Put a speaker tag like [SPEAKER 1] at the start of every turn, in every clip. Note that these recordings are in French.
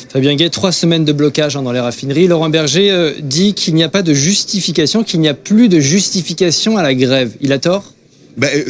[SPEAKER 1] Fabien Gay, 3 semaines de blocage dans les raffineries. Laurent Berger dit qu'il n'y a pas de justification, qu'il n'y a plus de justification à la grève. Il a tort ?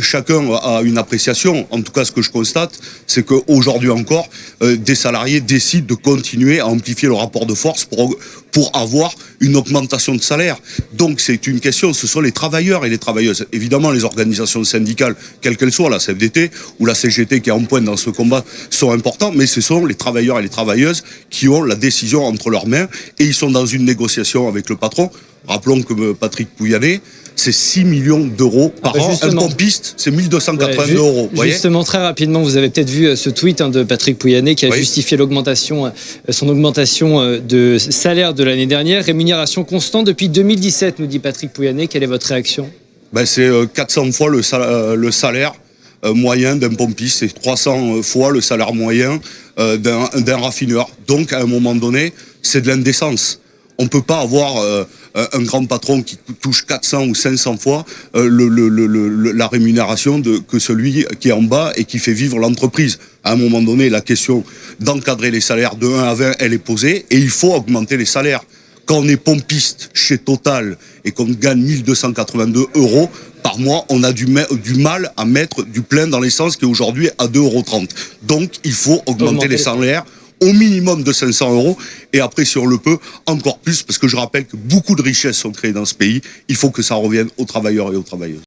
[SPEAKER 2] Chacun a une appréciation. En tout cas, ce que je constate, c'est qu'aujourd'hui encore, des salariés décident de continuer à amplifier le rapport de force pour avoir une augmentation de salaire. Donc c'est une question, ce sont les travailleurs et les travailleuses. Évidemment, les organisations syndicales, quelles qu'elles soient, la CFDT ou la CGT qui est en pointe dans ce combat, sont importants, mais ce sont les travailleurs et les travailleuses qui ont la décision entre leurs mains et ils sont dans une négociation avec le patron. Rappelons que Patrick Pouyanné, c'est 6 millions d'euros par an. Un pompiste, c'est 1282 euros.
[SPEAKER 1] Justement, très rapidement, vous avez peut-être vu ce tweet de Patrick Pouyanné qui a justifié son augmentation de salaire de l'année dernière. Rémunération constante depuis 2017, nous dit Patrick Pouyanné. Quelle est votre réaction ?
[SPEAKER 2] C'est 400 fois le salaire moyen d'un pompiste, c'est 300 fois le salaire moyen d'un raffineur. Donc, à un moment donné, c'est de l'indécence. On ne peut pas avoir un grand patron qui touche 400 ou 500 fois la rémunération que celui qui est en bas et qui fait vivre l'entreprise. À un moment donné, la question d'encadrer les salaires de 1 à 20, elle est posée et il faut augmenter les salaires. Quand on est pompiste chez Total et qu'on gagne 1282 euros par mois, on a du mal à mettre du plein dans l'essence qui est aujourd'hui à 2,30 euros. Donc, il faut augmenter les salaires au minimum de 500 euros et après si on le peut encore plus parce que je rappelle que beaucoup de richesses sont créées dans ce pays, il faut que ça revienne aux travailleurs et aux travailleuses.